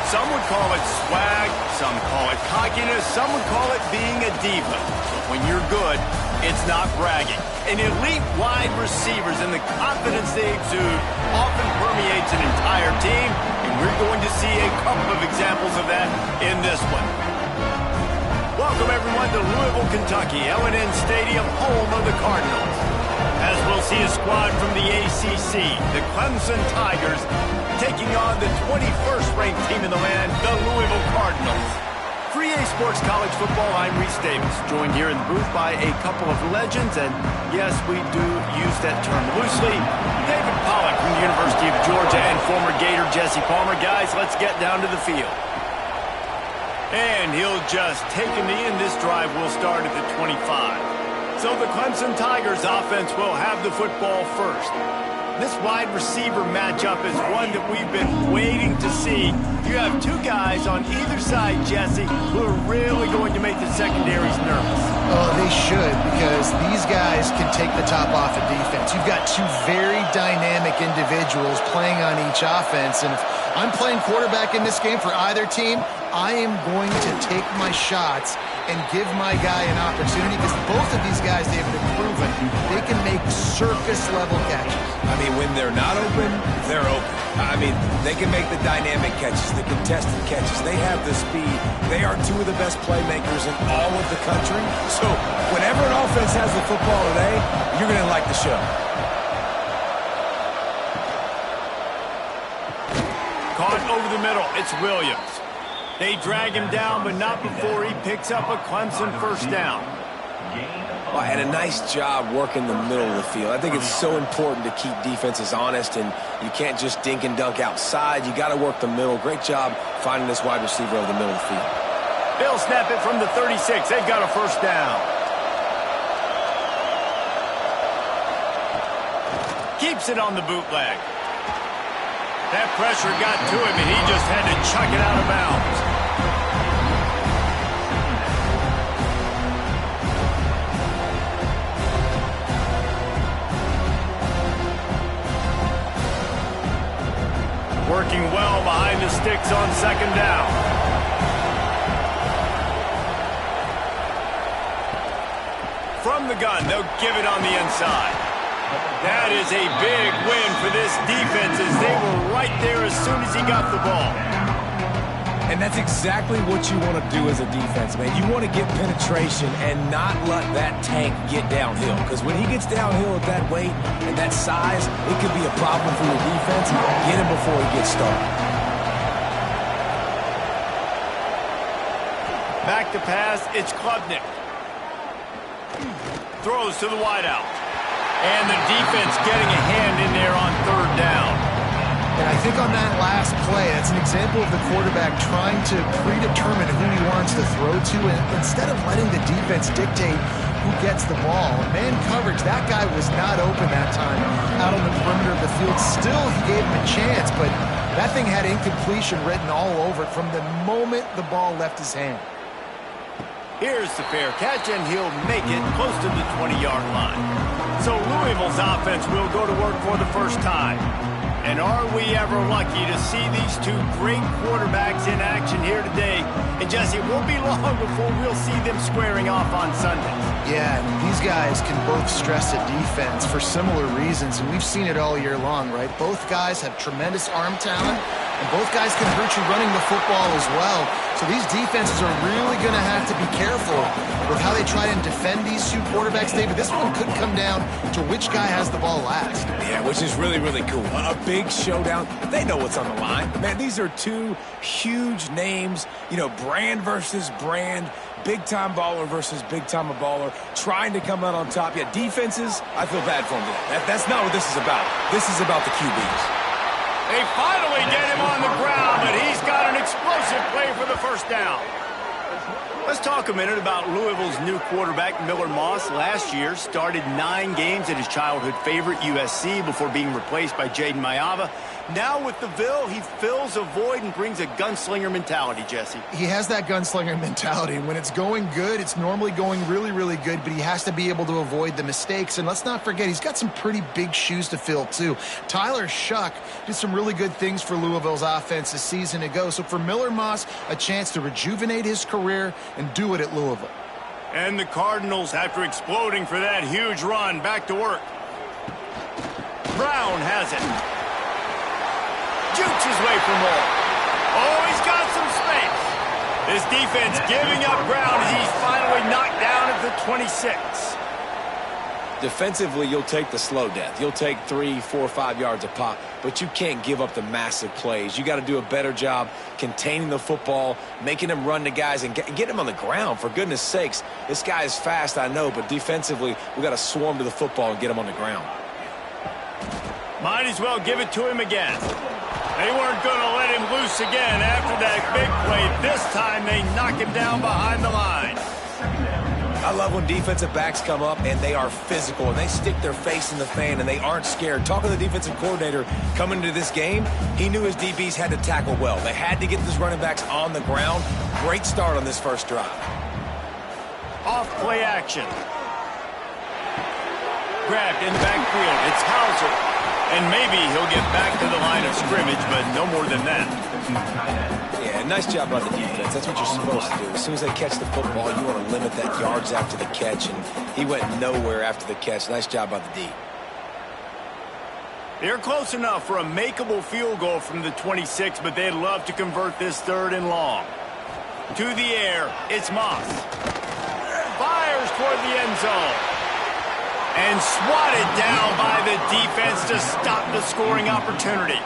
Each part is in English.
Some would call it swag, some call it cockiness, some would call it being a diva. But when you're good, it's not bragging. An elite wide receivers and the confidence they exude often permeates an entire team, and we're going to see a couple of examples of that in this one. Welcome, everyone, to Louisville, Kentucky, L&N Stadium, home of the Cardinals. As we'll see a squad from the ACC, the Clemson Tigers, taking on the 21st-ranked team in the land, the Louisville Cardinals. For EA Sports College Football, I'm Reese Davis, joined here in the booth by a couple of legends, and yes, we do use that term loosely. David Pollack from the University of Georgia and former Gator Jesse Palmer. Guys, let's get down to the field. And he'll just take him in. This drive will start at the 25. So the Clemson Tigers offense will have the football first. This wide receiver matchup is one that we've been waiting to see. You have two guys on either side, Jesse, who are really going to make the secondaries nervous. Oh, they should, because these guys can take the top off of defense. You've got two very dynamic individuals playing on each offense, and if I'm playing quarterback in this game for either team, I am going to take my shots and give my guy an opportunity, because both of these guys, they have been proven they can make circus-level catches. I mean, when they're not open, they're open. I mean, they can make the dynamic catches, the contested catches. They have the speed. They are two of the best playmakers in all of the country. So whenever an offense has the football today, you're going to like the show. Caught over the middle. It's Williams. They drag him down, but not before he picks up a Clemson first down. Well, and a nice job working the middle of the field. I think it's so important to keep defenses honest, and you can't just dink and dunk outside. You got to work the middle. Great job finding this wide receiver over the middle of the field. They'll snap it from the 36. They've got a first down. Keeps it on the bootleg. That pressure got to him, and he just had to chuck it out of bounds. Working well behind the sticks on second down. From the gun, they'll give it on the inside. That is a big win for this defense, as they were right there as soon as he got the ball. And that's exactly what you want to do as a defense, man. You want to get penetration and not let that tank get downhill. Because when he gets downhill at that weight and that size, it could be a problem for your defense. Get him before he gets started. Back to pass, it's Klubnik. Throws to the wideout. And the defense getting a hand in there on third down. And I think on that last play, that's an example of the quarterback trying to predetermine who he wants to throw to, and instead of letting the defense dictate who gets the ball. Man coverage, that guy was not open that time out on the perimeter of the field. Still, he gave him a chance, but that thing had incompletion written all over it from the moment the ball left his hand. Here's the fair catch, and he'll make it close to the 20-yard line. So Louisville's offense will go to work for the first time. And are we ever lucky to see these two great quarterbacks in action here today? And Jesse, it won't be long before we'll see them squaring off on Sunday. Yeah, these guys can both stress a defense for similar reasons, and we've seen it all year long, right? Both guys have tremendous arm talent, and both guys can hurt you running the football as well. So these defenses are really going to have to be careful with how they try and defend these two quarterbacks, David. This one could come down to which guy has the ball last. Yeah, which is really, really cool. A big showdown. They know what's on the line. Man, these are two huge names, you know, brand versus brand, big-time baller versus big-time baller, trying to come out on top. Yeah, defenses, I feel bad for them today. That's not what this is about. This is about the QBs. They finally get him on the ground, but he's got an explosive play for the first down. Let's talk a minute about Louisville's new quarterback, Miller Moss. Last year, started 9 games at his childhood favorite, USC, before being replaced by Jaden Mayava. Now with the Ville, he fills a void and brings a gunslinger mentality, Jesse. He has that gunslinger mentality. When it's going good, it's normally going really, really good, but he has to be able to avoid the mistakes. And let's not forget, he's got some pretty big shoes to fill, too. Tyler Shuck did some really good things for Louisville's offense a season ago. So for Miller Moss, a chance to rejuvenate his career and do it at Louisville. And the Cardinals, after exploding for that huge run, back to work. Brown has it. Jukes his way for more. Oh, he's got some space. This defense giving up ground as he's finally knocked down at the 26. Defensively, you'll take the slow death. You'll take 3, 4, 5 yards a pop, but you can't give up the massive plays. You got to do a better job containing the football, making them run to guys, and get him on the ground. For goodness sakes, this guy is fast, I know, but defensively, we got to swarm to the football and get him on the ground. Might as well give it to him again. They weren't going to let him loose again after that big play. This time they knock him down behind the line. I love when defensive backs come up and they are physical and they stick their face in the fan and they aren't scared. Talking to the defensive coordinator coming into this game, he knew his DBs had to tackle well. They had to get these running backs on the ground. Great start on this first drive. Off play action. Grabbed in the backfield. It's Hauser. And maybe he'll get back to the line of scrimmage, but no more than that. Yeah, nice job by the defense. That's what you're supposed to do. As soon as they catch the football, you want to limit that yards after the catch, and he went nowhere after the catch. Nice job by the D. They're close enough for a makeable field goal from the 26, but they'd love to convert this 3rd and long. To the air, it's Moss. Fires toward the end zone. And swatted down by the defense to stop the scoring opportunity.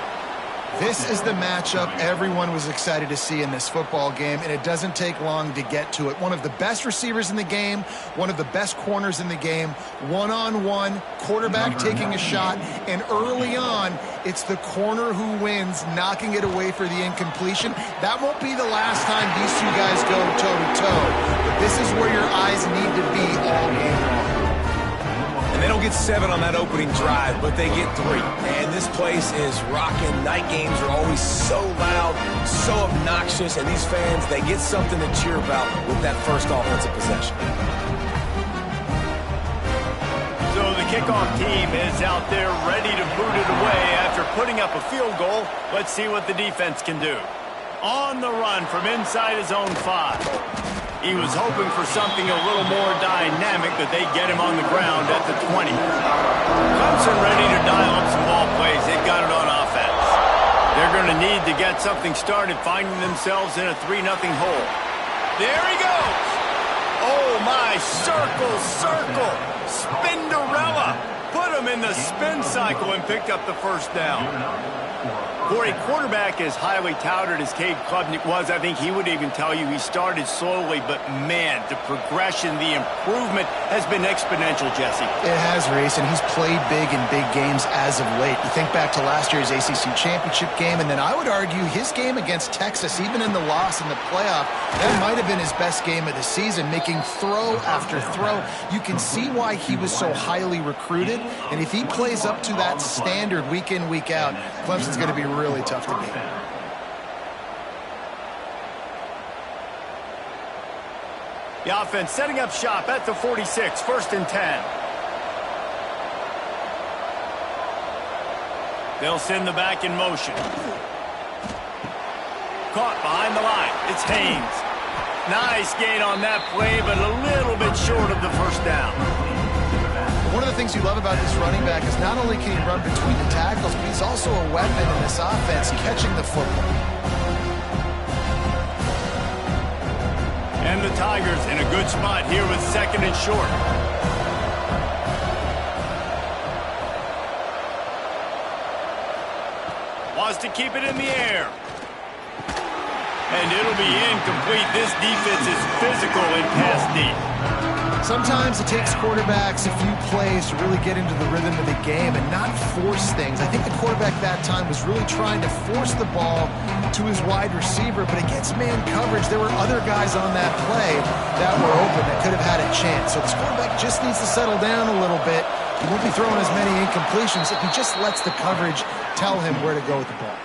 This is the matchup everyone was excited to see in this football game, and it doesn't take long to get to it. One of the best receivers in the game, one of the best corners in the game, one-on-one, quarterback taking a shot, and early on, it's the corner who wins, knocking it away for the incompletion. That won't be the last time these two guys go toe-to-toe, but this is where your eyes need to be all game long. They don't get 7 on that opening drive, but they get 3. And this place is rocking. Night games are always so loud, so obnoxious, and these fans, they get something to cheer about with that first offensive possession. So the kickoff team is out there ready to boot it away after putting up a field goal. Let's see what the defense can do. On the run from inside his own 5. He was hoping for something a little more dynamic, but they get him on the ground at the 20. Clemson ready to dial up some ball plays. They've got it on offense. They're going to need to get something started, finding themselves in a 3-0 hole. There he goes. Oh, my, circle, circle. Spinderella. Put him in the spin cycle and picked up the first down. For a quarterback as highly touted as Cade Klubnik was, I think he would even tell you he started slowly, but man, the progression, the improvement has been exponential, Jesse. It has, Reese, and he's played big in big games as of late. You think back to last year's ACC championship game, and then I would argue his game against Texas, even in the loss in the playoff, that might have been his best game of the season, making throw after throw. You can see why he was so highly recruited, and if he plays up to that standard week in, week out, Clemson's going to be really tough to beat. The offense setting up shop at the 46, 1st and 10. They'll send the back in motion. Caught behind the line. It's Haynes. Nice gain on that play, but a little bit short of the first down. One of the things you love about this running back is not only can he run between the tackles, but he's also a weapon in this offense, catching the football. And the Tigers in a good spot here with 2nd and short. Wants to keep it in the air. And it'll be incomplete. This defense is physical and pass deep. Sometimes it takes quarterbacks a few plays to really get into the rhythm of the game and not force things. I think the quarterback that time was really trying to force the ball to his wide receiver, but against man coverage, there were other guys on that play that were open that could have had a chance. So this quarterback just needs to settle down a little bit, He won't be throwing as many incompletions if he just lets the coverage tell him where to go with the ball.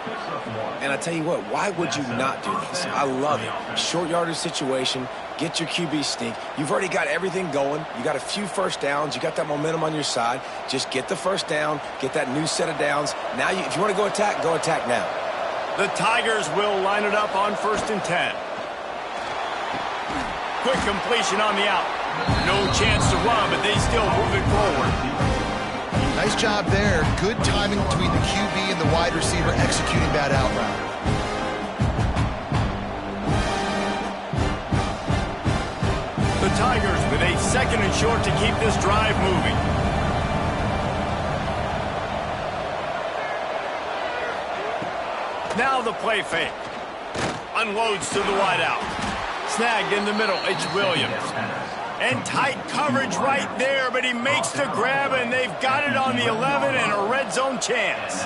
And I tell you what, why would you not do this? I love it. Short yardage situation, get your QB sneak. You've already got everything going. You got a few first downs. You got that momentum on your side. Just get the first down, get that new set of downs. Now, if you want to go attack now. The Tigers will line it up on 1st and 10. Quick completion on the out. No chance to run, but they still move it forward. Nice job there. Good timing between the QB and the wide receiver executing that out route. The Tigers with a 2nd and short to keep this drive moving. Now the play fake. Unloads to the wideout. Snagged in the middle. It's Williams. And tight coverage right there, but he makes the grab, and they've got it on the 11 and a red zone chance.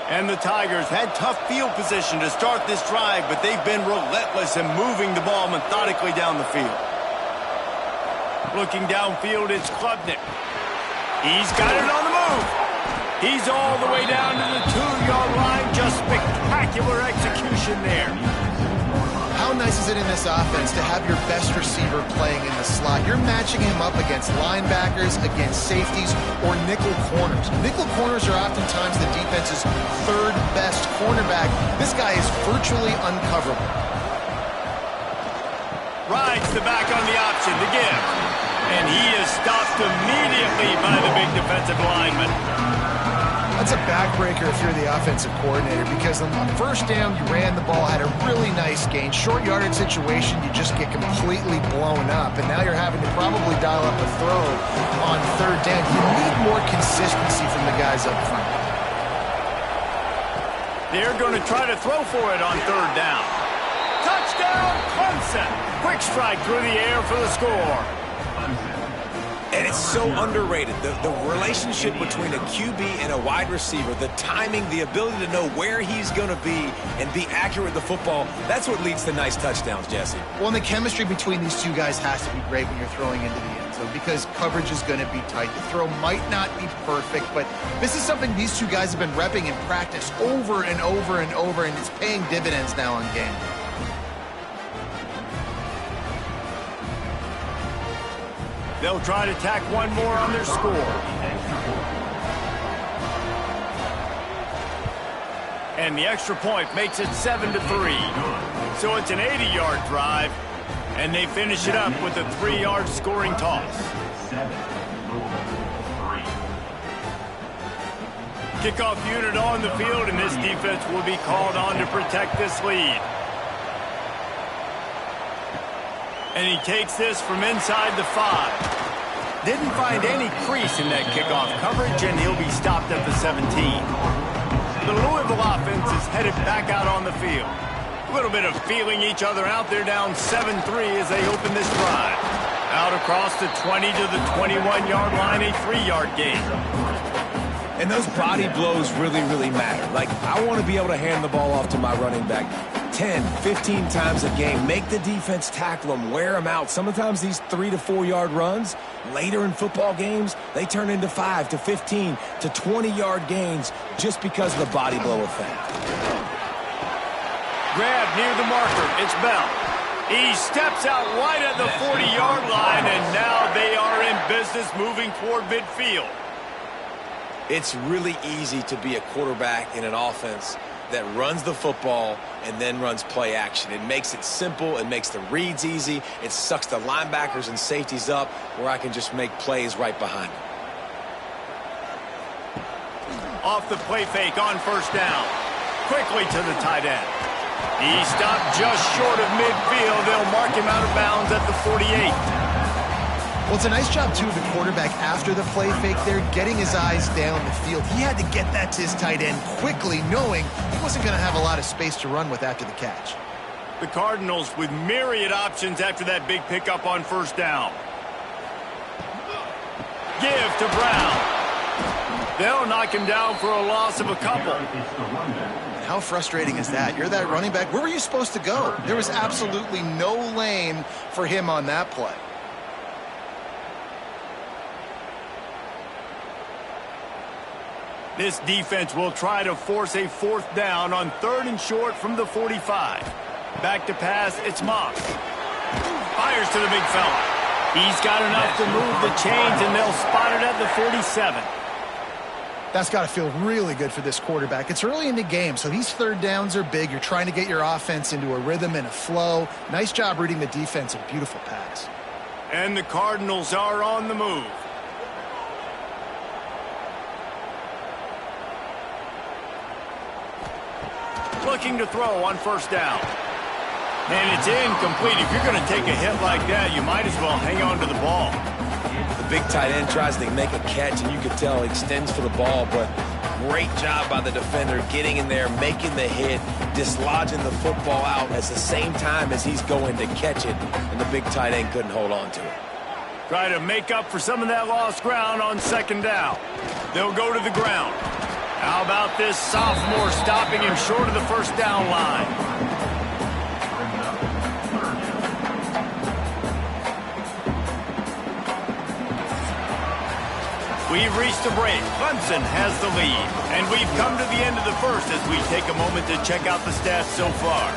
And the Tigers had tough field position to start this drive, but they've been relentless in moving the ball methodically down the field. Looking downfield, it's Klubnik. He's got it on the move. He's all the way down to the 2-yard line. Just spectacular execution there. How nice is it in this offense to have your best receiver playing in the slot? You're matching him up against linebackers, against safeties, or nickel corners. Nickel corners are oftentimes the defense's 3rd best cornerback. This guy is virtually uncoverable. Rides the back on the option to give. And he is stopped immediately by the big defensive lineman. That's a backbreaker if you're the offensive coordinator, because on the first down, you ran the ball, had a really nice gain. Short yardage situation, you just get completely blown up, and now you're having to probably dial up a throw on 3rd down. You need more consistency from the guys up front. They're going to try to throw for it on 3rd down. Touchdown, Clemson! Quick strike through the air for the score. And it's so underrated. The relationship between a QB and a wide receiver, the timing, the ability to know where he's going to be and be accurate with the football, that's what leads to nice touchdowns, Jesse. Well, and the chemistry between these two guys has to be great when you're throwing into the end zone, because coverage is going to be tight. The throw might not be perfect, but this is something these two guys have been repping in practice over and over and over, and it's paying dividends now on game day. They'll try to tack one more on their score. And the extra point makes it 7-3. So it's an 80-yard drive, and they finish it up with a 3-yard scoring toss. Kickoff unit on the field, and this defense will be called on to protect this lead. And he takes this from inside the 5. Didn't find any crease in that kickoff coverage, and he'll be stopped at the 17. The Louisville offense is headed back out on the field. A little bit of feeling each other out. They're down 7-3 as they open this drive. Out across the 20 to the 21-yard line, a 3-yard gain. And those body blows really, really matter. Like, I want to be able to hand the ball off to my running back 10, 15 times a game. Make the defense tackle them, wear them out. Sometimes these 3 to 4 yard runs, later in football games, they turn into 5 to 15 to 20-yard gains just because of the body blow effect. Grab near the marker. It's Bell. He steps out right at the 40-yard line, and now they are in business moving toward midfield. It's really easy to be a quarterback in an offense that runs the football and then runs play action. It makes it simple. It makes the reads easy. It sucks the linebackers and safeties up where I can just make plays right behind them. Off the play fake on 1st down. Quickly to the tight end. He stopped just short of midfield. They'll mark him out of bounds at the 48. Well, it's a nice job, too, of the quarterback after the play fake there, getting his eyes down the field. He had to get that to his tight end quickly, knowing he wasn't going to have a lot of space to run with after the catch. The Cardinals with myriad options after that big pickup on 1st down. Give to Brown. They'll knock him down for a loss of a couple. How frustrating is that? You're that running back. Where were you supposed to go? There was absolutely no lane for him on that play. This defense will try to force a 4th down on 3rd and short from the 45. Back to pass, it's Moss. Fires to the big fella. He's got enough to move the chains, and they'll spot it at the 47. That's got to feel really good for this quarterback. It's early in the game, so these 3rd downs are big. You're trying to get your offense into a rhythm and a flow. Nice job reading the defense. A beautiful pass. And the Cardinals are on the move. Looking to throw on 1st down. And it's incomplete. If you're going to take a hit like that, you might as well hang on to the ball. The big tight end tries to make a catch, and you can tell he extends for the ball, but great job by the defender getting in there, making the hit, dislodging the football out at the same time as he's going to catch it, and the big tight end couldn't hold on to it. Try to make up for some of that lost ground on 2nd down. They'll go to the ground. How about this sophomore stopping him short of the 1st down line? We've reached a break. Clemson has the lead. And we've come to the end of the 1st as we take a moment to check out the stats so far.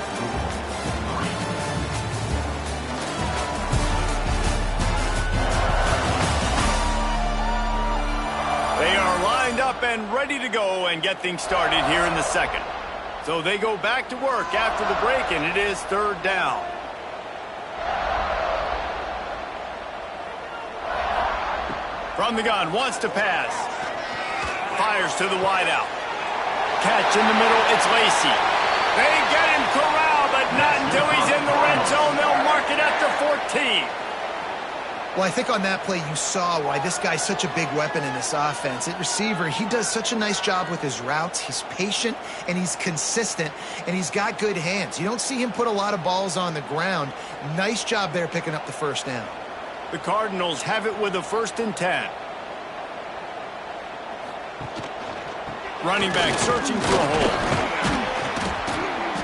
They are lined up and ready to go and get things started here in the 2nd. So they go back to work after the break, and it is 3rd down. From the gun, wants to pass. Fires to the wideout. Catch in the middle, it's Lacy. They get him corralled, but not until he's in the red zone. They'll mark it at the 14. Well, I think on that play you saw why this guy's such a big weapon in this offense. At receiver, he does such a nice job with his routes. He's patient, and he's consistent, and he's got good hands. You don't see him put a lot of balls on the ground. Nice job there picking up the 1st down. The Cardinals have it with a 1st and 10. Running back searching for a hole.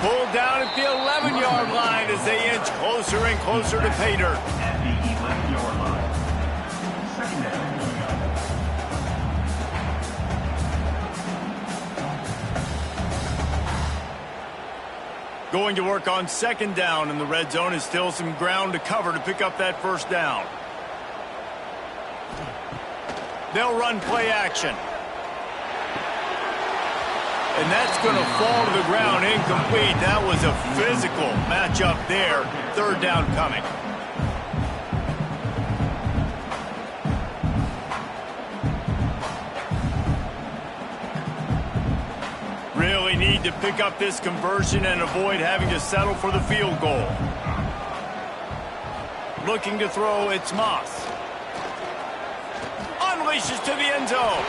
Pulled down at the 11-yard line as they inch closer and closer to pay dirt. Going to work on 2nd down, and the red zone is still some ground to cover to pick up that 1st down. They'll run play action. And that's going to fall to the ground incomplete. That was a physical matchup there. 3rd down coming. Really need to pick up this conversion and avoid having to settle for the field goal. Looking to throw, it's Moss. Unleashes to the end zone.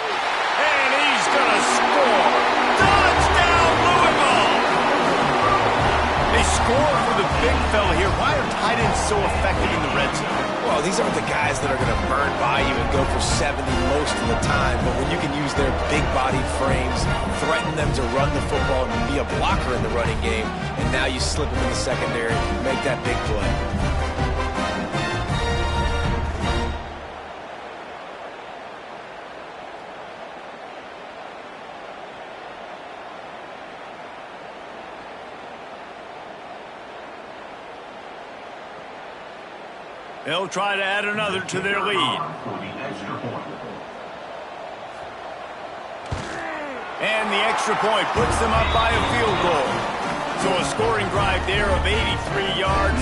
And he's going to score. Touchdown, Louisville! They score for the big fella here. Why are tight ends so effective in the red zone? Well, these aren't the guys that are going to burn by you and go for 70 most of the time, but when you can use their big-bodied frames, threaten them to run the football and be a blocker in the running game, and now you slip them in the secondary, make that big play. They'll try to add another to their lead. And the extra point puts them up by a field goal. So a scoring drive there of 83 yards,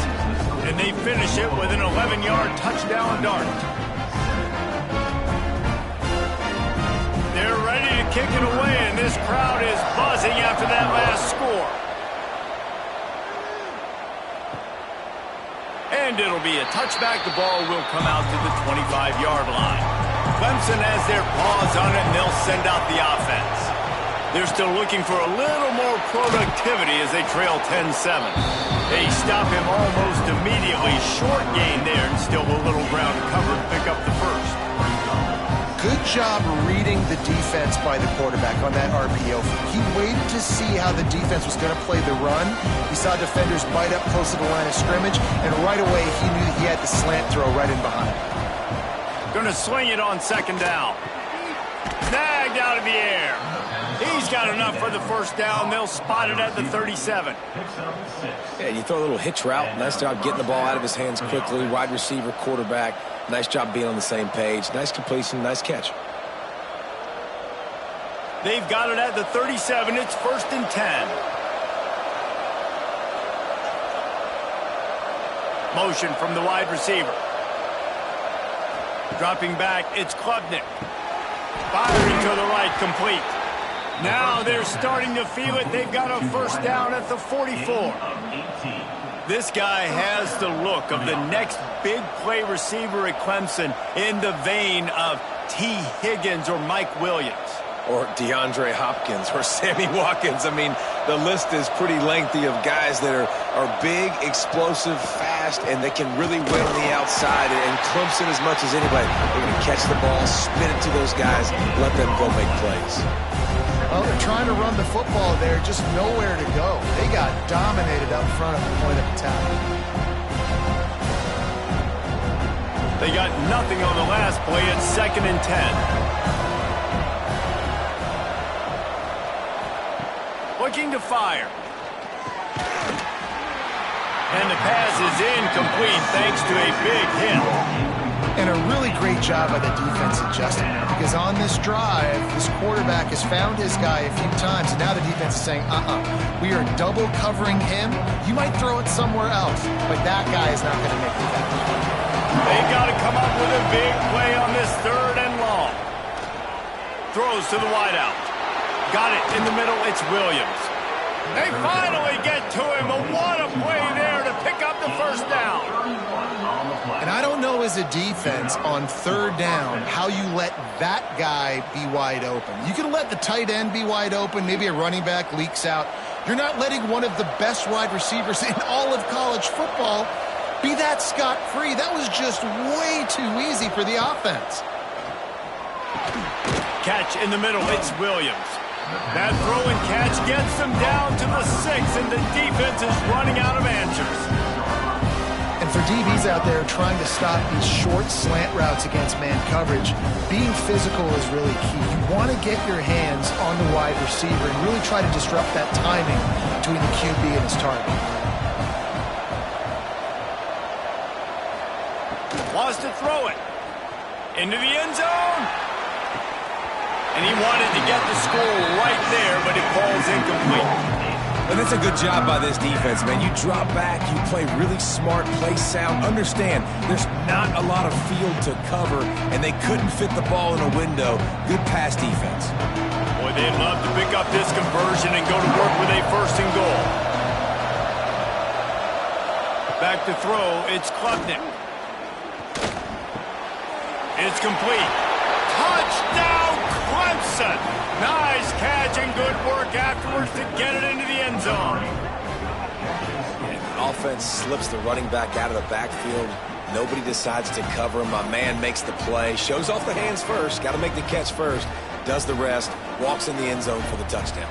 and they finish it with an 11-yard touchdown dart. They're ready to kick it away, and this crowd is buzzing after that last score. And it'll be a touchback. The ball will come out to the 25-yard line. Clemson has their paws on it, and they'll send out the offense. They're still looking for a little more productivity as they trail 10-7. They stop him almost immediately. Short gain there, and still a little ground to cover to pick up the 1st. Good job reading the defense by the quarterback on that RPO. He waited to see how the defense was going to play the run. He saw defenders bite up close to the line of scrimmage, and right away he knew he had the slant throw right in behind. Going to swing it on second down. Snagged out of the air. He's got enough for the first down. They'll spot it at the 37. Yeah, you throw a little hitch route. Nice job getting the ball out of his hands quickly. Wide receiver, quarterback. Nice job being on the same page. Nice completion, nice catch. They've got it at the 37. It's 1st and 10. Motion from the wide receiver. Dropping back, it's Klubnik. Firing to the right, complete. Now they're starting to feel it. They've got a first down at the 44. This guy has the look of the next big play receiver at Clemson, in the vein of T. Higgins or Mike Williams. Or DeAndre Hopkins or Sammy Watkins. I mean, the list is pretty lengthy of guys that are big, explosive, fast, and they can really win on the outside. And Clemson, as much as anybody, they're going to catch the ball, spin it to those guys, let them go make plays. Well, they're trying to run the football there, just nowhere to go. They got dominated up front at the point of attack. They got nothing on the last play. It's 2nd and 10. Looking to fire. And the pass is incomplete thanks to a big hit. And a really great job by the defense adjusting there, because on this drive, this quarterback has found his guy a few times, and now the defense is saying, we are double covering him. You might throw it somewhere else, but that guy is not going to make the catch. They've got to come up with a big play on this 3rd and long. Throws to the wideout. Got it in the middle. It's Williams. They finally get to him. What a play there to pick up the first down. And I don't know as a defense on 3rd down how you let that guy be wide open. You can let the tight end be wide open. Maybe a running back leaks out. You're not letting one of the best wide receivers in all of college football be that scot-free. That was just way too easy for the offense. Catch in the middle. It's Williams. That throw and catch gets them down to the 6, and the defense is running out of answers. And for DBs out there trying to stop these short slant routes against man coverage, being physical is really key. You want to get your hands on the wide receiver and really try to disrupt that timing between the QB and his target. Wants to throw it. Into the end zone. And he wanted to get the score right there, but it falls incomplete. And that's a good job by this defense, man. You drop back, you play really smart, play sound. Understand, there's not a lot of field to cover, and they couldn't fit the ball in a window. Good pass defense. Boy, they'd love to pick up this conversion and go to work with a 1st and goal. Back to throw, it's Klubnik. It's complete. Touchdown, Clemson! Nice catch and good work afterwards to get it into the end zone. And the offense slips the running back out of the backfield. Nobody decides to cover him. My man makes the play. Shows off the hands first. Got to make the catch first. Does the rest. Walks in the end zone for the touchdown.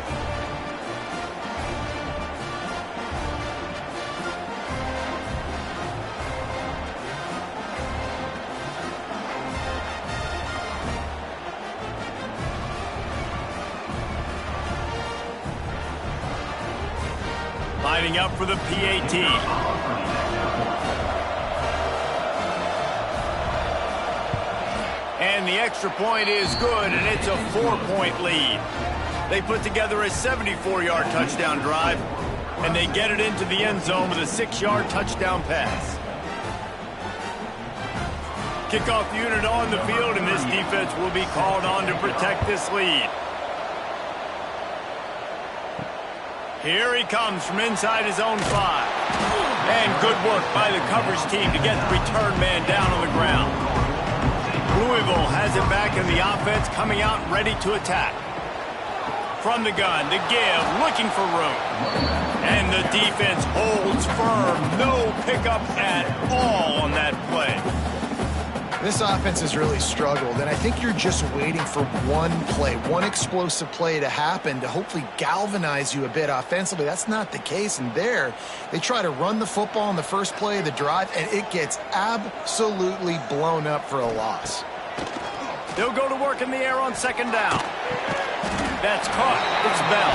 Lining up for the PAT. And the extra point is good, and it's a 4-point lead. They put together a 74-yard touchdown drive, and they get it into the end zone with a 6-yard touchdown pass. Kickoff unit on the field, and this defense will be called on to protect this lead. Here he comes from inside his own 5. And good work by the coverage team to get the return man down on the ground. Louisville has it back in the offense, coming out ready to attack. From the gun, to give, looking for room. And the defense holds firm. No pickup at all on that play. This offense has really struggled, and I think you're just waiting for one play, one explosive play to happen to hopefully galvanize you a bit offensively. That's not the case, and there, they try to run the football in the first play of the drive, and it gets absolutely blown up for a loss. They'll go to work in the air on second down. That's caught. It's Bell.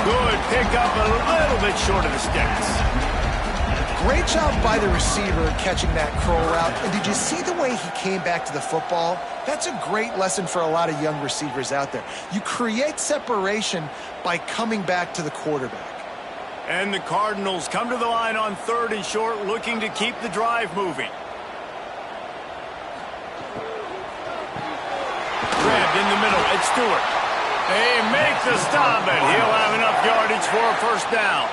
Good pickup, a little bit short of the sticks. Great job by the receiver catching that curl route. And did you see the way he came back to the football? That's a great lesson for a lot of young receivers out there. You create separation by coming back to the quarterback. And the Cardinals come to the line on 3rd and short, looking to keep the drive moving. Grabbed in the middle. It's Stewart. They make the stop, and he'll have enough yardage for a first down.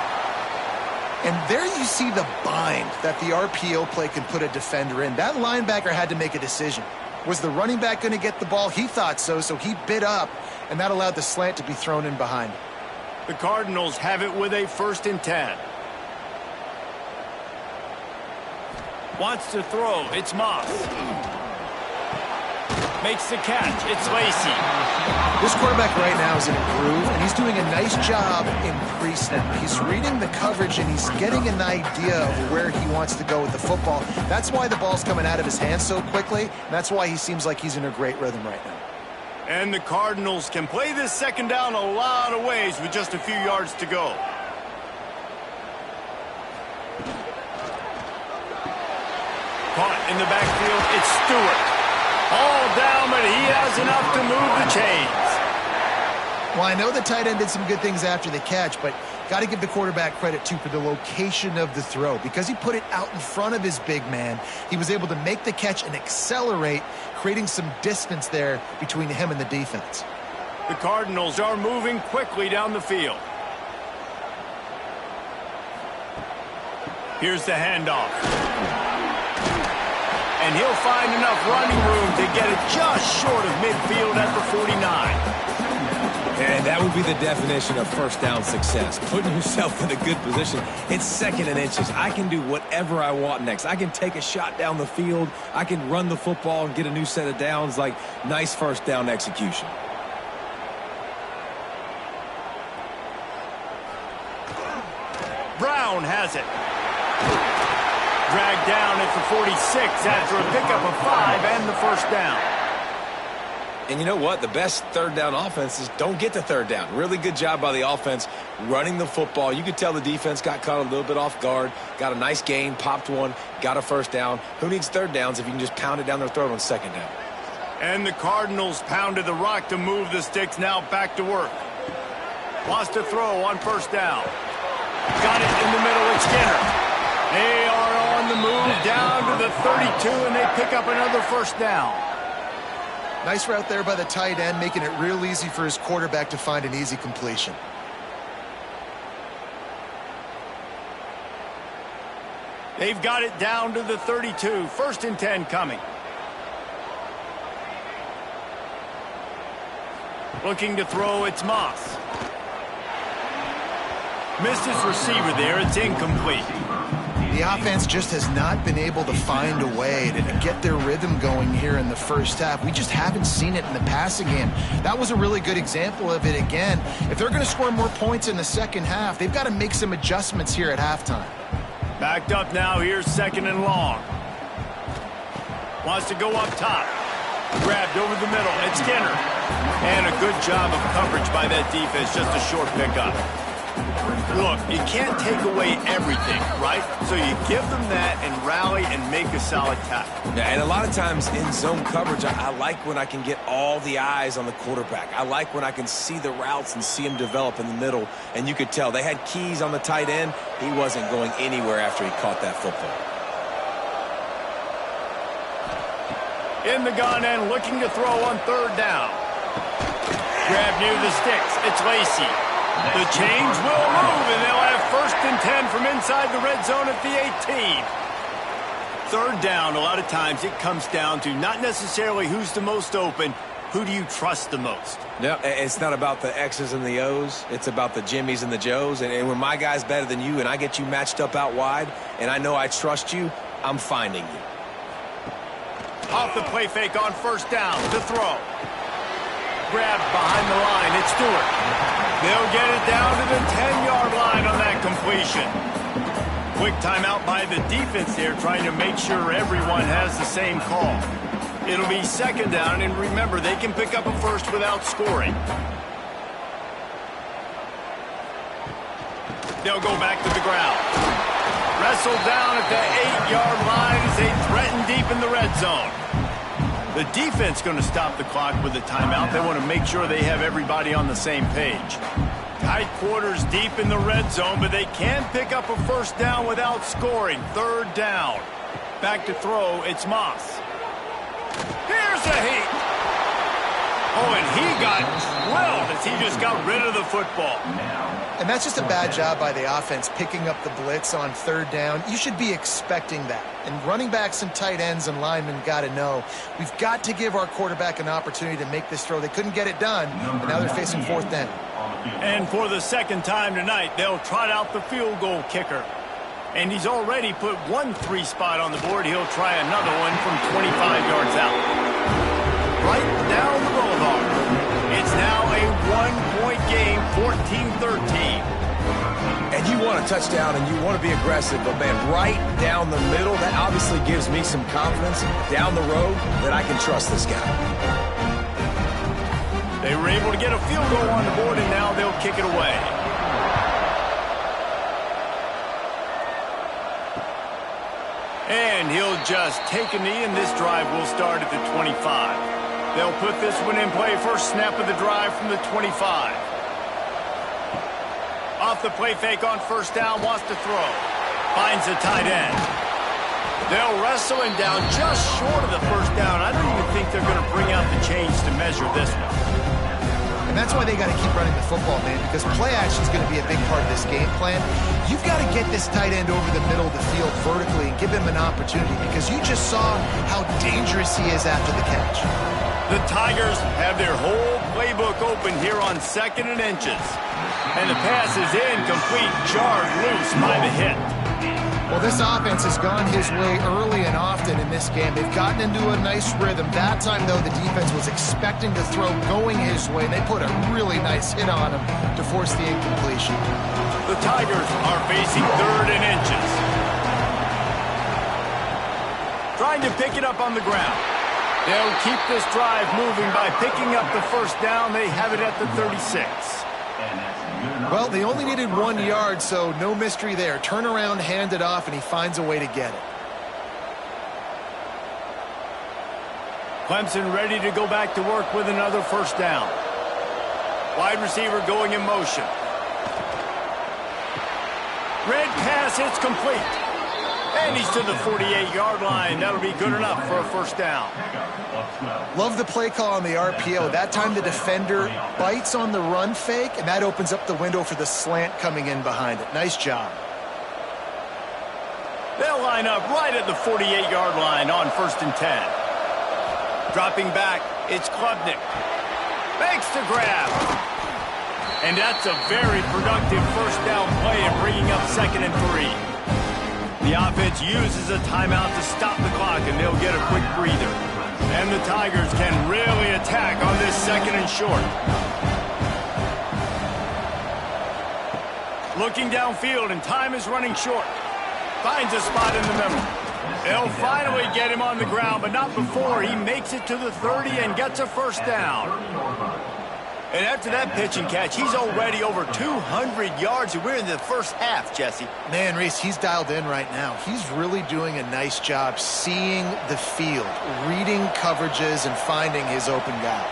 And there you see the bind that the RPO play can put a defender in. That linebacker had to make a decision. Was the running back going to get the ball? He thought so, so he bit up, and that allowed the slant to be thrown in behind. The Cardinals have it with a 1st and 10. Wants to throw. It's Moss. Makes the catch. It's Lacy. This quarterback right now is in a groove, and he's doing a nice job in pre-snap. He's reading the coverage, and he's getting an idea of where he wants to go with the football. That's why the ball's coming out of his hands so quickly, and that's why he seems like he's in a great rhythm right now. And the Cardinals can play this second down a lot of ways with just a few yards to go. Caught in the backfield. It's Stewart. All down, but he has enough to move the chains. Well, I know the tight end did some good things after the catch, but got to give the quarterback credit, too, for the location of the throw. Because he put it out in front of his big man, he was able to make the catch and accelerate, creating some distance there between him and the defense. The Cardinals are moving quickly down the field. Here's the handoff. And he'll find enough running room to get it just short of midfield at the 49. And that would be the definition of first down success. Putting yourself in a good position. It's 2nd and inches. I can do whatever I want next. I can take a shot down the field. I can run the football and get a new set of downs. Like, nice first down execution. Brown has it. Dragged down at the 46 after a pickup of 5 and the first down. And you know what? The best third down offenses don't get the third down. Really good job by the offense running the football. You could tell the defense got caught a little bit off guard, got a nice gain, popped one, got a first down. Who needs third downs if you can just pound it down their throat on second down? And the Cardinals pounded the rock to move the sticks, now back to work. Wants to throw on first down. Got it in the middle. It's Skinner. They are on the move down to the 32, and they pick up another first down. Nice route there by the tight end, making it real easy for his quarterback to find an easy completion. They've got it down to the 32. 1st and 10 coming. Looking to throw, it's Moss. Missed his receiver there. It's incomplete. The offense just has not been able to find a way to get their rhythm going here in the first half. We just haven't seen it in the passing game. That was a really good example of it again. If they're going to score more points in the second half, they've got to make some adjustments here at halftime. Backed up now. Here's 2nd and long. Wants to go up top. Grabbed over the middle. It's Skinner. And a good job of coverage by that defense. Just a short pickup. Look, you can't take away everything, right? So you give them that and rally and make a solid tackle. Yeah, and a lot of times in zone coverage, I like when I can get all the eyes on the quarterback. I like when I can see the routes and see him develop in the middle. And you could tell they had keys on the tight end. He wasn't going anywhere after he caught that football. In the gun and looking to throw on 3rd down. Grab near the sticks. It's Lacy. The chains will move, and they'll have 1st and 10 from inside the red zone at the 18. 3rd down, a lot of times it comes down to not necessarily who's the most open, who do you trust the most? No, it's not about the X's and the O's. It's about the Jimmies and the Joes. And when my guy's better than you and I get you matched up out wide and I know I trust you, I'm finding you. Off the play fake on first down to throw. Grabbed behind the line. It's Stewart. They'll get it down to the 10-yard line on that completion. Quick timeout by the defense there, trying to make sure everyone has the same call. It'll be second down, and remember, they can pick up a first without scoring. They'll go back to the ground. Wrestled down at the 8-yard line as they threaten deep in the red zone. The defense going to stop the clock with a timeout. They want to make sure they have everybody on the same page. Tight quarters deep in the red zone, but they can pick up a first down without scoring. Third down. Back to throw, it's Moss. Here's a heat. Oh, and he got drilled as he just got rid of the football. And that's just a bad job by the offense, picking up the blitz on third down. You should be expecting that. And running backs and tight ends and linemen got to know, we've got to give our quarterback an opportunity to make this throw. They couldn't get it done, and now they're facing fourth down. And for the second time tonight, they'll trot out the field goal kicker. And he's already put 1 3 spot on the board. He'll try another one from 25 yards out. Right down the boulevard. It's now a 1-point game, 14-13. And you want a touchdown and you want to be aggressive, but, man, right down the middle, that obviously gives me some confidence down the road that I can trust this guy. They were able to get a field goal on the board, and now they'll kick it away. And he'll just take a knee, and this drive will start at the 25. They'll put this one in play. First snap of the drive from the 25. Off the play fake on first down, wants to throw. Finds a tight end. They'll wrestle him down just short of the first down. I don't even think they're going to bring out the chains to measure this one. And that's why they got to keep running the football, man, because play action is going to be a big part of this game plan. You've got to get this tight end over the middle of the field vertically and give him an opportunity, because you just saw how dangerous he is after the catch. The Tigers have their whole playbook open here on 2nd and inches. And the pass is incomplete, jarred loose by the hit. Well, this offense has gone his way early and often in this game. They've gotten into a nice rhythm. That time, though, the defense was expecting the throw going his way, and they put a really nice hit on him to force the incompletion. The Tigers are facing 3rd and inches. Trying to pick it up on the ground. They'll keep this drive moving by picking up the first down. They have it at the 36. Well, they only needed 1 yard, so no mystery there. Turn around, hand it off, and he finds a way to get it. Clemson ready to go back to work with another first down. Wide receiver going in motion. Red pass, it's complete. And he's to the 48-yard line. That'll be good enough for a first down. Love the play call on the RPO. That time the defender bites on the run fake, and that opens up the window for the slant coming in behind it. Nice job. They'll line up right at the 48-yard line on 1st and 10. Dropping back, it's Klubnik. Makes the grab. And that's a very productive first down play in bringing up 2nd and 3. The offense uses a timeout to stop the clock, and they'll get a quick breather. And the Tigers can really attack on this 2nd and short. Looking downfield, and time is running short. Finds a spot in the middle. They'll finally get him on the ground, but not before he makes it to the 30 and gets a first down. And after that pitch and catch, he's already over 200 yards, and we're in the first half, Jesse. Man, Reese, he's dialed in right now. He's really doing a nice job seeing the field, reading coverages, and finding his open guy.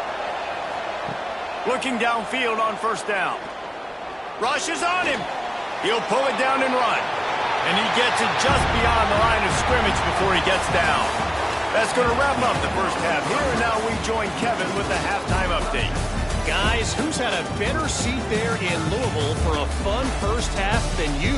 Looking downfield on first down. Rush is on him. He'll pull it down and run. And he gets it just beyond the line of scrimmage before he gets down. That's going to wrap up the first half. Here and now we join Kevin with the halftime update. Guys, who's had a better seat there in Louisville for a fun first half than you?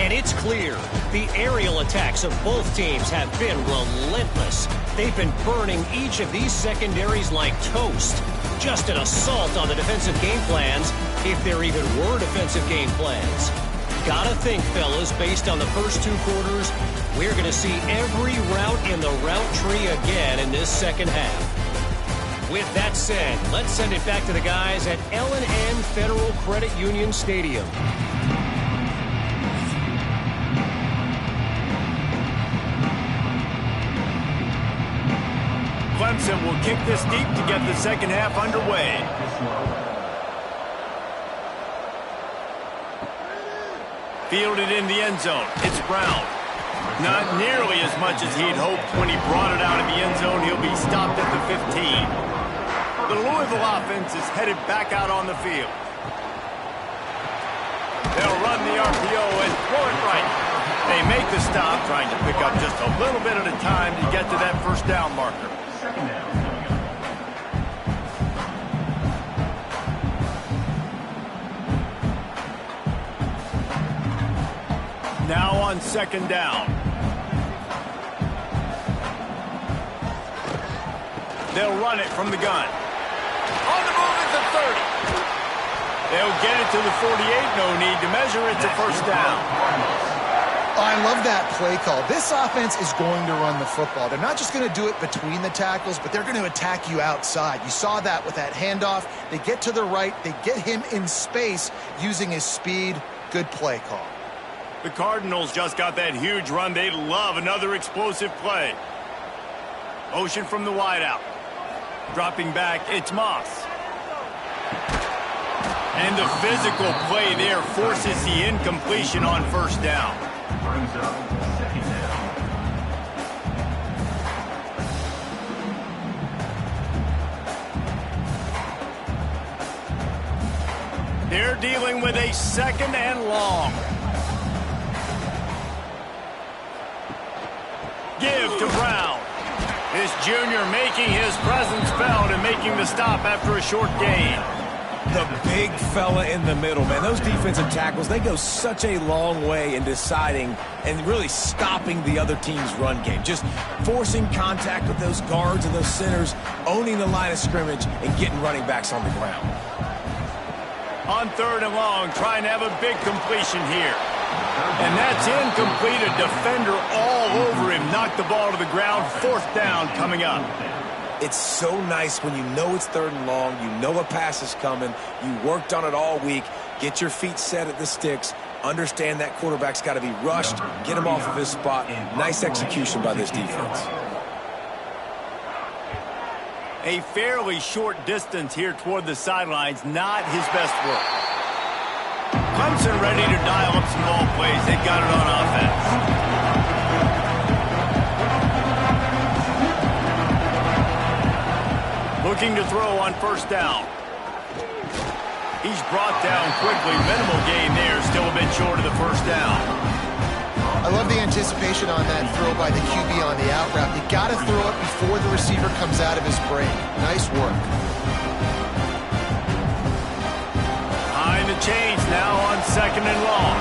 And it's clear, the aerial attacks of both teams have been relentless. They've been burning each of these secondaries like toast. Just an assault on the defensive game plans, if there even were defensive game plans. Gotta think, fellas, based on the first 2 quarters, We're going to see every route in the route tree again in this second half. With that said, let's send it back to the guys at L&N Federal Credit Union Stadium. Clemson will kick this deep to get the second half underway. Fielded in the end zone. It's Brown. Not nearly as much as he'd hoped when he brought it out of the end zone. He'll be stopped at the 15. The Louisville offense is headed back out on the field. They'll run the RPO and throw it right. They make the stop, trying to pick up just a little bit at a time to get to that first down marker. Now on second down. They'll run it from the gun. On the move at the 30. They'll get it to the 48. No need to measure it to first down. Oh, I love that play call. This offense is going to run the football. They're not just going to do it between the tackles, but they're going to attack you outside. You saw that with that handoff. They get to the right. They get him in space using his speed. Good play call. The Cardinals just got that huge run. They love another explosive play. Motion from the wideout. Dropping back, it's Moss. And the physical play there forces the incompletion on first down. Brings up second down. They're dealing with a second and long. Give to Brown. This junior making his presence felt and making the stop after a short gain. The big fella in the middle, man. Those defensive tackles, they go such a long way in deciding and really stopping the other team's run game. Just forcing contact with those guards and those centers, owning the line of scrimmage, and getting running backs on the ground. On third and long, trying to have a big completion here. And that's incomplete. A defender all over him. Knocked the ball to the ground. Fourth down coming up. It's so nice when you know it's third and long, you know a pass is coming, you worked on it all week, get your feet set at the sticks, understand that quarterback's got to be rushed, get him off of his spot. Nice execution by this defense. A fairly short distance here toward the sidelines, not his best work. Clemson ready to dial up some ball plays. They've got it on offense. Looking to throw on first down. He's brought down quickly. Minimal gain there. Still a bit short of the first down. I love the anticipation on that throw by the QB on the out route. You got to throw it before the receiver comes out of his break. Nice work. Behind the chains now on second and long.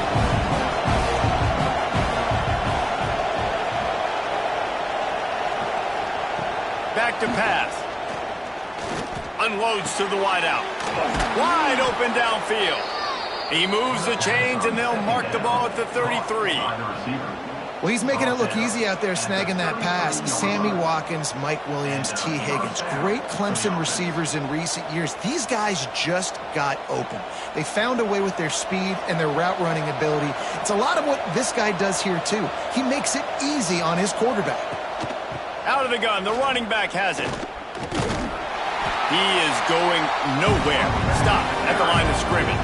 Back to pass. Unloads to the wideout. Wide open downfield. He moves the chains, and they'll mark the ball at the 33. Well, he's making it look easy out there snagging that pass. Sammy Watkins, Mike Williams, T. Higgins. Great Clemson receivers in recent years. These guys just got open. They found a way with their speed and their route running ability. It's a lot of what this guy does here, too. He makes it easy on his quarterback. Out of the gun, the running back has it. He is going nowhere. Stop at the line of scrimmage.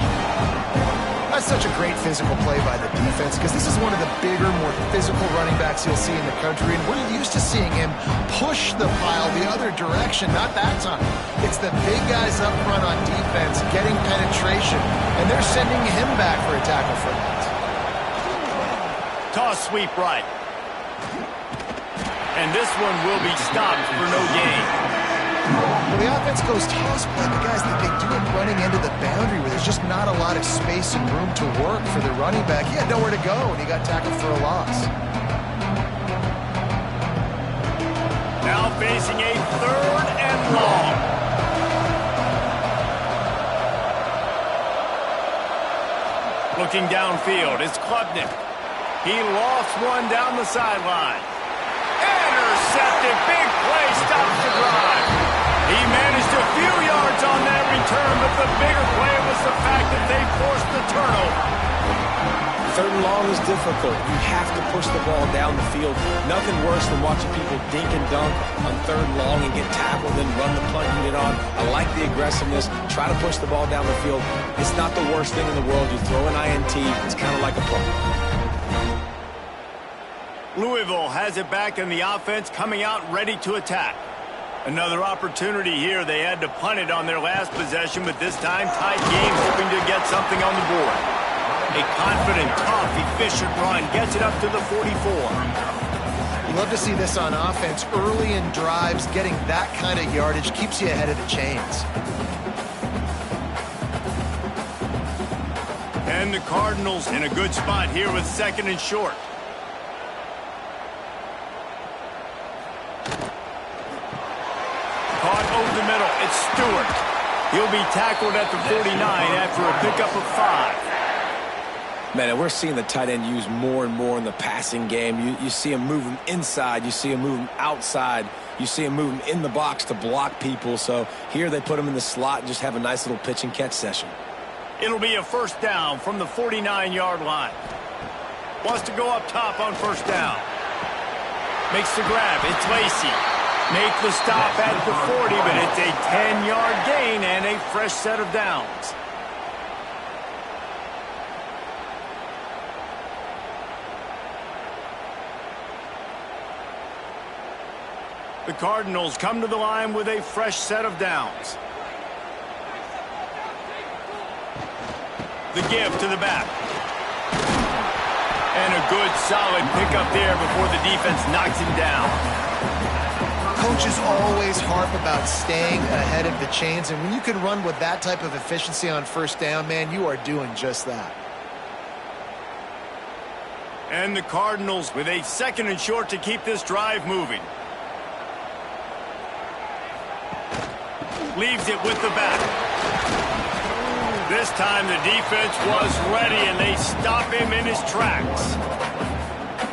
That's such a great physical play by the defense because this is one of the bigger, more physical running backs you'll see in the country, and we're used to seeing him push the pile the other direction. Not that time. It's the big guys up front on defense getting penetration, and they're sending him back for a tackle for that. Toss sweep right. And this one will be stopped for no gain. Well, the offense goes toss play, but guys, they do it running into the boundary where there's just not a lot of space and room to work for the running back. He had nowhere to go, and he got tackled for a loss. Now facing a third and long. Looking downfield, it's Klubnik. He lost one down the sideline. Intercepted. Big play. Stops the drive. He managed a few yards on that return, but the bigger play was the fact that they forced the turnover. Third and long is difficult. You have to push the ball down the field. Nothing worse than watching people dink and dunk on third and long and get tackled and run the punt unit on. I like the aggressiveness. Try to push the ball down the field. It's not the worst thing in the world. You throw an INT. It's kind of like a punt. Louisville has it back in the offense, coming out ready to attack. Another opportunity here. They had to punt it on their last possession, but this time tight game, hoping to get something on the board. A confident, tough, efficient run gets it up to the 44. You love to see this on offense. Early in drives, getting that kind of yardage keeps you ahead of the chains. And the Cardinals in a good spot here with second and short. Caught over the middle. It's Stewart. He'll be tackled at the 49 after a pickup of 5. Man, and we're seeing the tight end used more and more in the passing game. You see him move him inside. You see him move him outside. You see him move him in the box to block people. So here they put him in the slot and just have a nice little pitch and catch session. It'll be a first down from the 49-yard line. Wants to go up top on first down. Makes the grab. It's Lacey. Make the stop at the 40, but it's a 10-yard gain and a fresh set of downs. The Cardinals come to the line with a fresh set of downs. The give to the back. And a good solid pickup there before the defense knocks him down. Coaches always harp about staying ahead of the chains, and when you can run with that type of efficiency on first down, man, you are doing just that. And the Cardinals with a second and short to keep this drive moving. Leaves it with the back. This time the defense was ready, and they stop him in his tracks.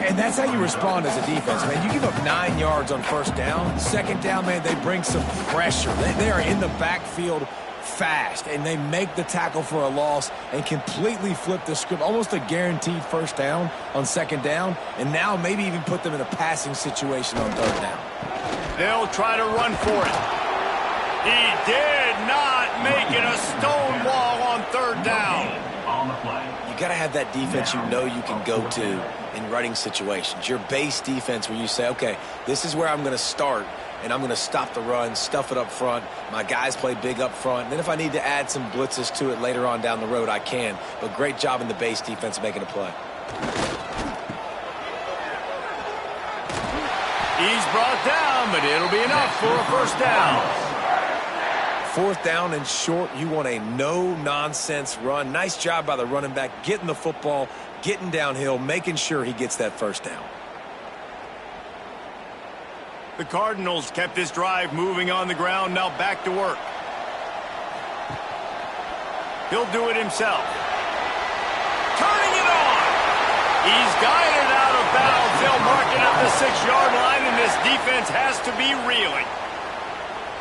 And that's how you respond as a defense, man. You give up 9 yards on first down. Second down, man, they bring some pressure. They are in the backfield fast, and they make the tackle for a loss and completely flip the script. Almost a guaranteed first down on second down, and now maybe even put them in a passing situation on third down. They'll try to run for it. He did not make it a stone wall on third down. You got to have that defense you know you can go to in running situations. Your base defense where you say, okay, this is where I'm going to start, and I'm going to stop the run, stuff it up front. My guys play big up front. And then if I need to add some blitzes to it later on down the road, I can. But great job in the base defense making a play. He's brought down, but it'll be enough for a first down. Fourth down and short, you want a no-nonsense run. Nice job by the running back, getting the football, getting downhill, making sure he gets that first down. The Cardinals kept this drive moving on the ground, now back to work. He'll do it himself. Turning it on. He's guided out of bounds. They'll mark it at the 6-yard line, and this defense has to be reeling.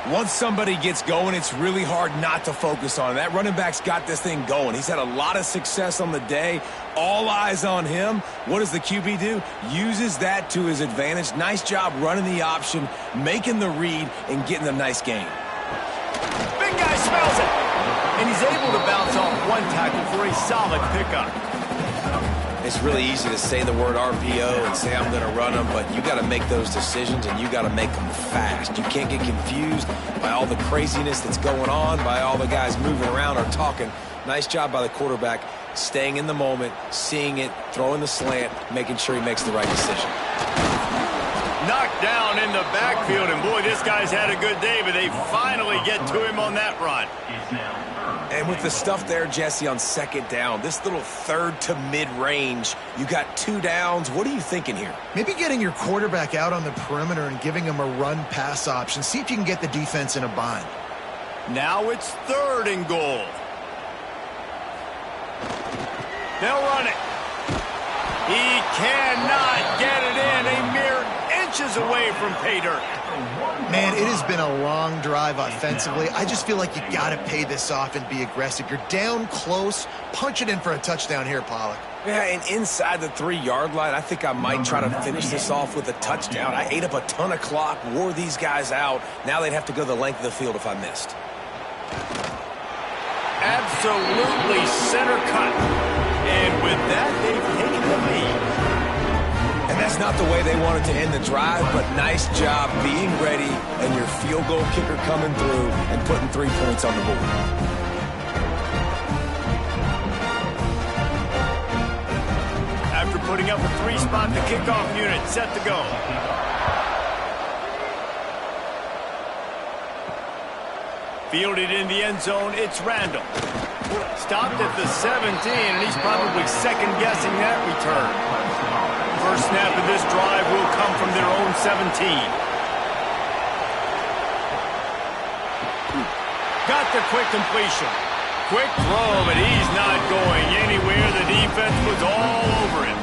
Once somebody gets going, it's really hard not to focus on it. That running back's got this thing going. He's had a lot of success on the day. All eyes on him. What does the QB do? Uses that to his advantage. Nice job running the option, making the read, and getting a nice gain. Big guy smells it. And he's able to bounce off one tackle for a solid pickup. It's really easy to say the word RPO and say I'm going to run them, but you got to make those decisions, and you got to make them fast. You can't get confused by all the craziness that's going on, by all the guys moving around or talking. Nice job by the quarterback, staying in the moment, seeing it, throwing the slant, making sure he makes the right decision. Knocked down in the backfield, and boy, this guy's had a good day, but they finally get to him on that run. And with the stuff there, Jesse, on second down, this little third to mid-range, you got 2 downs. What are you thinking here? Maybe getting your quarterback out on the perimeter and giving him a run-pass option. See if you can get the defense in a bind. Now it's 3rd and goal. They'll run it. He cannot get it in. A mere inches away from pay dirt. Man, it has been a long drive offensively. I just feel like you got to pay this off and be aggressive. You're down close. Punch it in for a touchdown here, Pollock. Yeah, and inside the 3-yard line, I think I might try to finish this off with a touchdown. I ate up a ton of clock, wore these guys out. Now they'd have to go the length of the field if I missed. Absolutely center cut. And with that, they've taken the lead. And that's not the way they wanted to end the drive, but nice job being ready and your field goal kicker coming through and putting 3 points on the board. After putting up a 3-spot, the kickoff unit set to go. Fielded in the end zone, it's Randall. Stopped at the 17, and he's probably second-guessing that return. First snap of this drive will come from their own 17. Got the quick completion. Quick throw, but he's not going anywhere. The defense was all over him.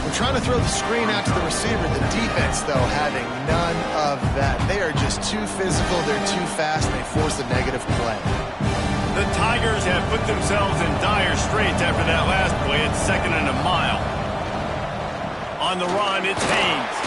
We're trying to throw the screen out to the receiver. The defense, though, having none of that. They are just too physical. They're too fast, and they force a negative play. The Tigers have put themselves in dire straits after that last play. It's 2nd and a mile. On the run, it's Haynes.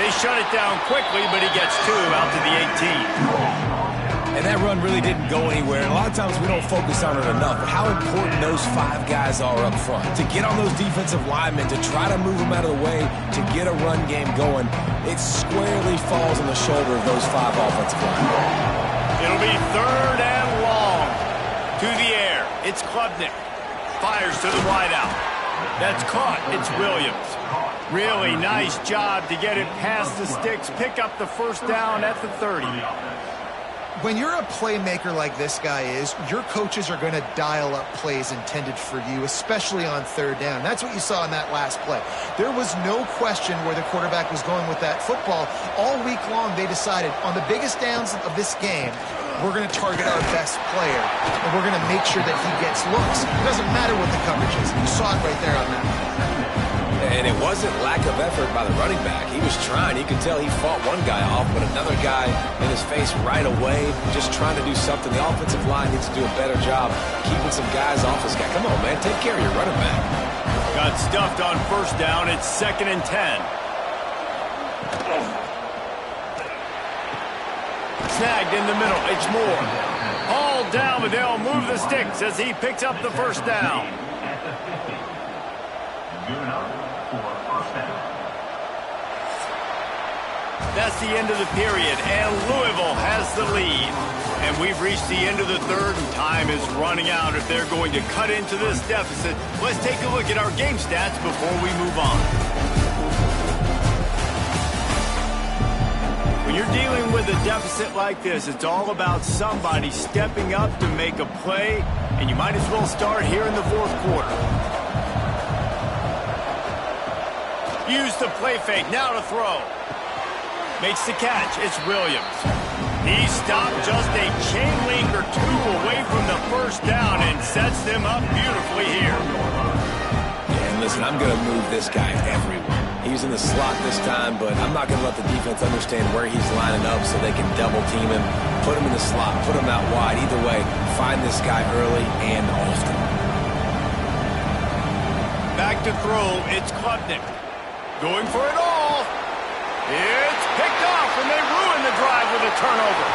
They shut it down quickly, but he gets 2 out to the 18. And that run really didn't go anywhere. And a lot of times we don't focus on it enough. But how important those 5 guys are up front. To get on those defensive linemen, to try to move them out of the way, to get a run game going, it squarely falls on the shoulder of those 5 offensive linemen. It'll be 3rd and long. To the air. It's Klubnik. Fires to the wideout. That's caught. It's Williams. Really nice job to get it past the sticks. Pick up the first down at the 30. When you're a playmaker like this guy is, your coaches are going to dial up plays intended for you, especially on 3rd down. That's what you saw in that last play. There was no question where the quarterback was going with that football. All week long, they decided on the biggest downs of this game, we're going to target our best player, and we're going to make sure that he gets looks. It doesn't matter what the coverage is. You saw it right there on that. And it wasn't lack of effort by the running back. He was trying. You could tell he fought one guy off, but another guy in his face right away, just trying to do something. The offensive line needs to do a better job keeping some guys off this guy. Come on, man. Take care of your running back. Got stuffed on 1st down. It's 2nd and 10. Snagged in the middle. It's Moore. Hauled down, but they'll move the sticks as he picks up the 1st down. That's the end of the period, and Louisville has the lead. And we've reached the end of the 3rd, and time is running out if they're going to cut into this deficit. Let's take a look at our game stats before we move on. When you're dealing with a deficit like this, it's all about somebody stepping up to make a play, and you might as well start here in the 4th quarter. Use the play fake, now to throw. Makes the catch, it's Williams. He stopped just a chain link or 2 away from the 1st down and sets them up beautifully here. And listen, I'm going to move this guy everywhere. He's in the slot this time, but I'm not going to let the defense understand where he's lining up so they can double team him, put him in the slot, put him out wide. Either way, find this guy early and often. Back to throw, it's Klubnik. Going for it all. It's picked off, and they ruin the drive with a turnover.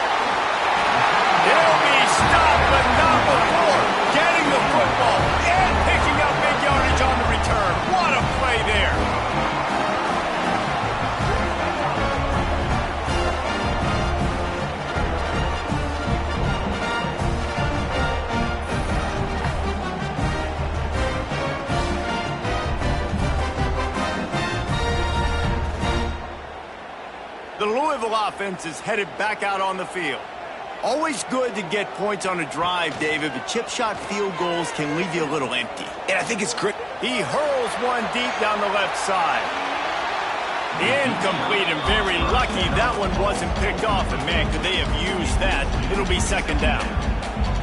He'll be stopped, but not before getting the football and picking up big yardage on the return. What a play there. The Louisville offense is headed back out on the field. Always good to get points on a drive, David, but chip shot field goals can leave you a little empty. And I think it's great. He hurls one deep down the left side. Incomplete, and very lucky that one wasn't picked off. And man, could they have used that. It'll be 2nd down.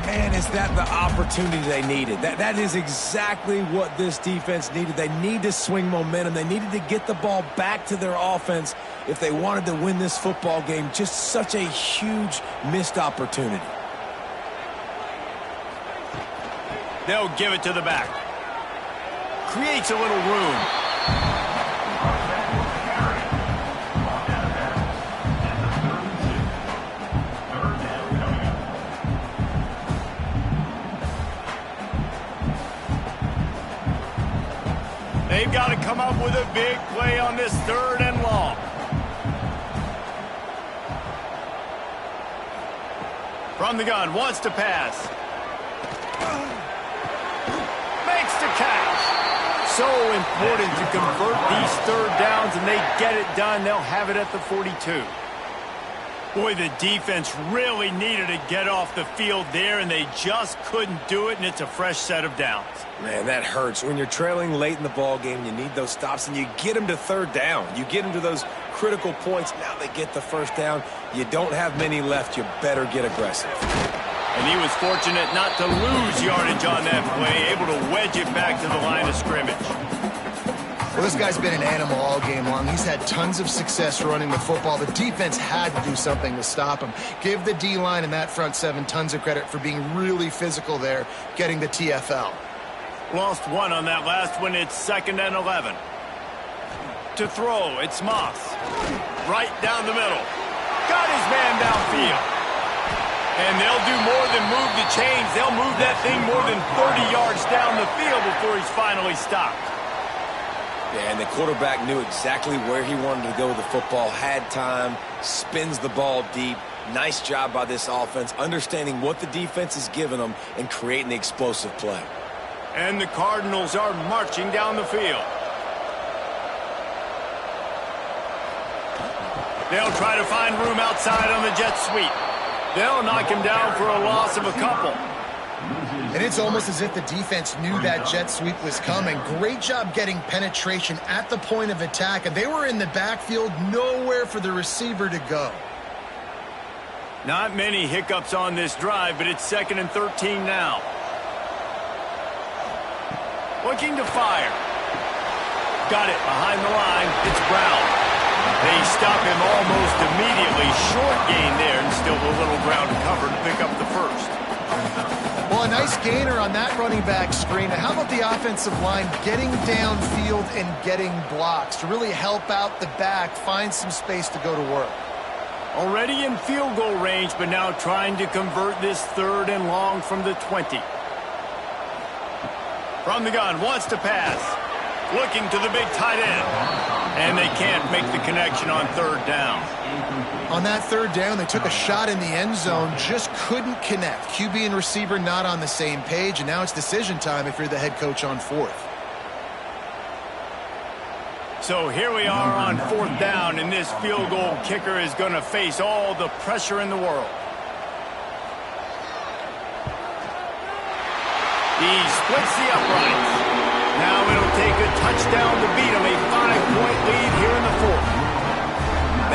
Man, is that the opportunity they needed? That is exactly what this defense needed. They need to swing momentum. They needed to get the ball back to their offense if they wanted to win this football game. Just such a huge missed opportunity. They'll give it to the back. Creates a little room. They've got to come up with a big play on this 3rd and long. From the gun, wants to pass. Makes the catch. So important to convert these 3rd downs, and they get it done. They'll have it at the 42. Boy, the defense really needed to get off the field there, and they just couldn't do it, and it's a fresh set of downs. Man, that hurts. When you're trailing late in the ball game, you need those stops, and you get them to 3rd down. You get them to those critical points. Now they get the 1st down. You don't have many left. You better get aggressive. And he was fortunate not to lose yardage on that play, able to wedge it back to the line of scrimmage. Well, this guy's been an animal all game long. He's had tons of success running the football. The defense had to do something to stop him. Give the D-line and that front 7 tons of credit for being really physical there, getting the TFL. Lost 1 on that last one. It's 2nd and 11. To throw, it's Moss. Right down the middle. Got his man downfield. And they'll do more than move the chains. They'll move that thing more than 30 yards down the field before he's finally stopped. Yeah, and the quarterback knew exactly where he wanted to go with the football, had time, spins the ball deep. Nice job by this offense, understanding what the defense is giving them and creating the explosive play. And the Cardinals are marching down the field. They'll try to find room outside on the jet sweep. They'll knock him down for a loss of a couple. And it's almost as if the defense knew that jet sweep was coming. Great job getting penetration at the point of attack, and they were in the backfield, nowhere for the receiver to go. Not many hiccups on this drive, but it's 2nd and 13 now. Looking to fire. Got it behind the line. It's Brown. They stop him almost immediately. Short gain there, and still a little ground to cover to pick up the 1st. Well, a nice gainer on that running back screen. Now, how about the offensive line getting downfield and getting blocks to really help out the back, find some space to go to work? Already in field goal range, but now trying to convert this 3rd and long from the 20. From the gun, wants to pass. Looking to the big tight end. And they can't make the connection on 3rd down. On that 3rd down, they took a shot in the end zone, just couldn't connect. QB and receiver not on the same page, and now it's decision time if you're the head coach on 4th. So here we are on 4th down, and this field goal kicker is going to face all the pressure in the world. He splits the uprights. Now it'll take a touchdown to beat him, a 5-point lead here in the 4th.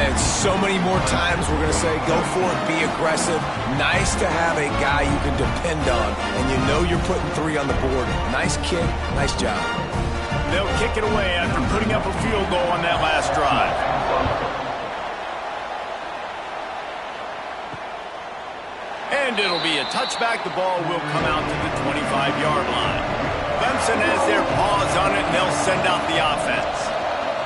And so many more times we're going to say, go for it, be aggressive. Nice to have a guy you can depend on, and you know you're putting 3 on the board. Nice kick, nice job. They'll kick it away after putting up a field goal on that last drive. And it'll be a touchback. The ball will come out to the 25-yard line. Clemson has their paws on it, and they'll send out the offense.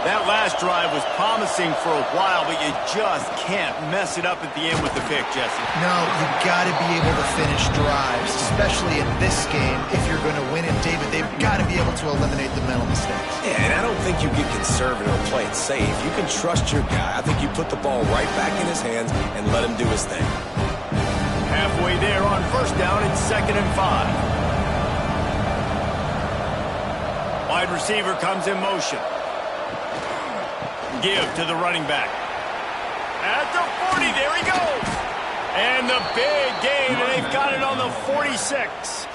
That last drive was promising for a while, but you just can't mess it up at the end with the pick, Jesse. No, you got to be able to finish drives, especially in this game if you're going to win it. David, they've got to be able to eliminate the mental mistakes. Yeah, and I don't think you get conservative or play it safe. You can trust your guy. I think you put the ball right back in his hands and let him do his thing. Halfway there on 1st down, it's 2nd and 5. Wide receiver comes in motion. Give to the running back. At the 40, there he goes. And the big gain, and they've got it on the 46.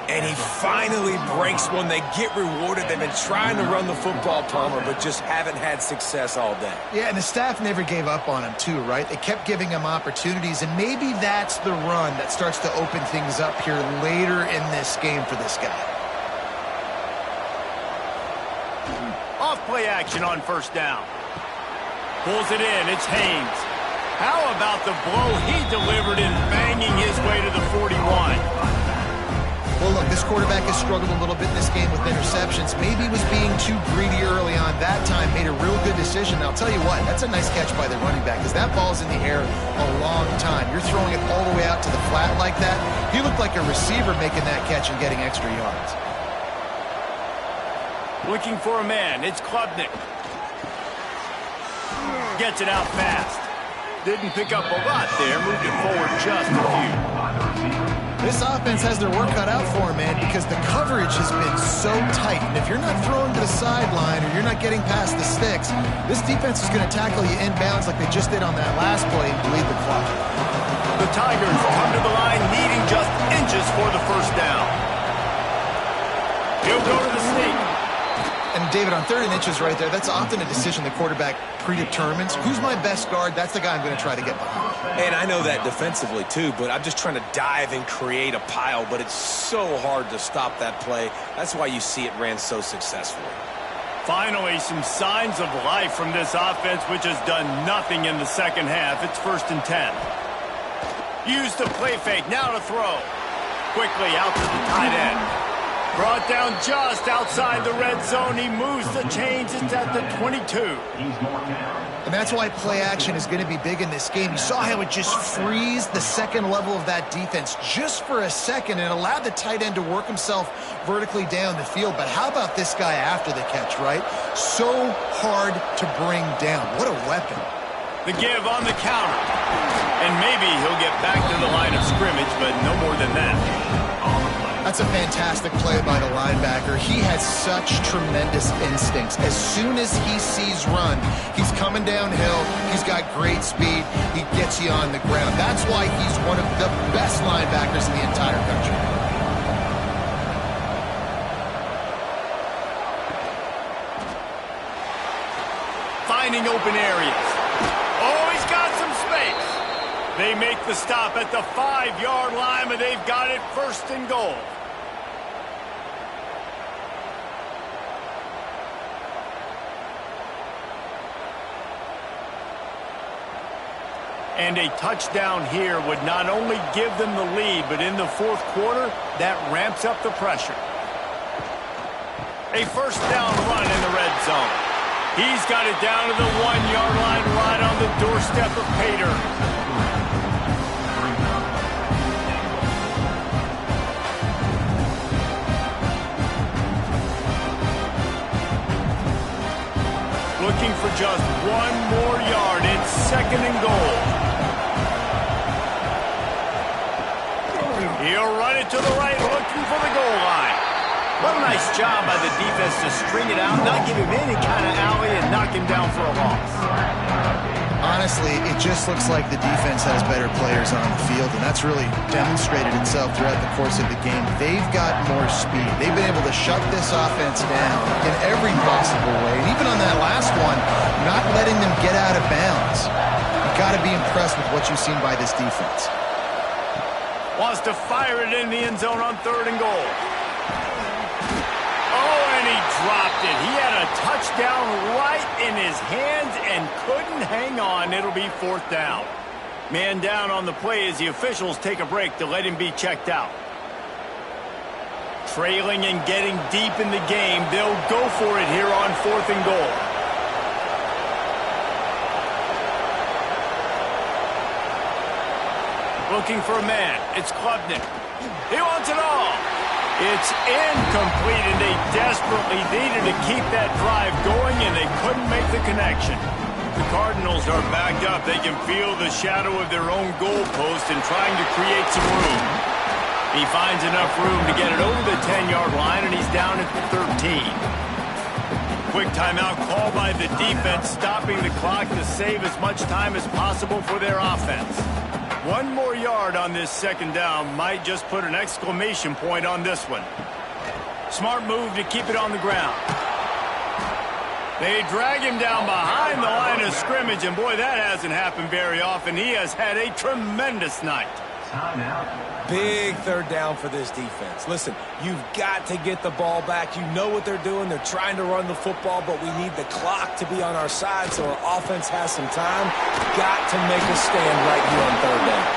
And he finally breaks one. They get rewarded. They've been trying to run the football, Palmer, but just haven't had success all day. Yeah, and the staff never gave up on him, too, right? They kept giving him opportunities, and maybe that's the run that starts to open things up here later in this game for this guy. Off play action on first down. Pulls it in. It's Haynes. How about the blow he delivered in banging his way to the 41? Well, look, this quarterback has struggled a little bit in this game with interceptions. Maybe he was being too greedy early on. That time made a real good decision. And I'll tell you what, that's a nice catch by the running back because that ball's in the air a long time. You're throwing it all the way out to the flat like that. He looked like a receiver making that catch and getting extra yards. Looking for a man. It's Klubnik. Gets it out fast. Didn't pick up a lot there. Moved it forward just a few. This offense has their work cut out for them, man, because the coverage has been so tight. And if you're not throwing to the sideline or you're not getting past the sticks, this defense is going to tackle you inbounds like they just did on that last play and bleed the clock. The Tigers come to the line needing just inches for the first down. He'll go to the sneak. And, David, on 3rd and inches right there, that's often a decision the quarterback predetermines. Who's my best guard? That's the guy I'm going to try to get behind. And I know that defensively, too, but I'm just trying to dive and create a pile, but it's so hard to stop that play. That's why you see it ran so successfully. Finally, some signs of life from this offense, which has done nothing in the second half. It's 1st and 10. Use the play fake. Now to throw. Quickly out to the tight end. Brought down just outside the red zone. He moves the chains. It's at the 22. And that's why play action is going to be big in this game. You saw how it just frees the second level of that defense just for a second and allowed the tight end to work himself vertically down the field. But how about this guy after the catch, right? So hard to bring down. What a weapon. The give on the counter. And maybe he'll get back to the line of scrimmage, but no more than that. That's a fantastic play by the linebacker. He has such tremendous instincts. As soon as he sees run, he's coming downhill. He's got great speed. He gets you on the ground. That's why he's one of the best linebackers in the entire country. Finding open areas. Oh, he's got some space. They make the stop at the 5-yard line, but they've got it 1st and goal. And a touchdown here would not only give them the lead, but in the 4th quarter, that ramps up the pressure. A 1st down run in the red zone. He's got it down to the 1-yard line right on the doorstep of Pater. Looking for just 1 more yard. It's 2nd and goal. He'll run it to the right, looking for the goal line. What a nice job by the defense to string it out, not give him any kind of alley, and knock him down for a loss. Honestly, it just looks like the defense has better players on the field, and that's really demonstrated itself throughout the course of the game. They've got more speed. They've been able to shut this offense down in every possible way. And even on that last one, not letting them get out of bounds. You've got to be impressed with what you've seen by this defense. Wants to fire it in the end zone on 3rd and goal. Oh, and he dropped it. He had a touchdown right in his hands and couldn't hang on. It'll be 4th down. Man down on the play as the officials take a break to let him be checked out. Trailing and getting deep in the game, they'll go for it here on 4th and goal. Looking for a man. It's Klubnik. He wants it all. It's incomplete, and they desperately needed to keep that drive going, and they couldn't make the connection. The Cardinals are backed up. They can feel the shadow of their own goalpost and trying to create some room. He finds enough room to get it over the 10-yard line, and he's down at the 13. Quick timeout call by the defense, stopping the clock to save as much time as possible for their offense. 1 more yard on this second down might just put an exclamation point on this one. Smart move to keep it on the ground. They drag him down behind the line of scrimmage, and boy, that hasn't happened very often. He has had a tremendous night. Big third down for this defense. Listen, you've got to get the ball back. You know what they're doing. They're trying to run the football, but we need the clock to be on our side so our offense has some time. Got to make a stand right here on third down.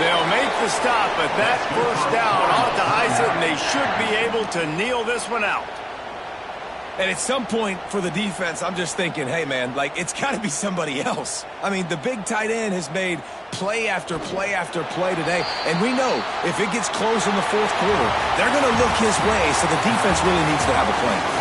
They'll make the stop, but that first down ought to ice it, and they should be able to kneel this one out. And at some point for the defense, I'm just thinking, hey, man, like, it's got to be somebody else. I mean, the big tight end has made play after play after play today. And we know if it gets close in the fourth quarter, they're going to look his way, so the defense really needs to have a plan.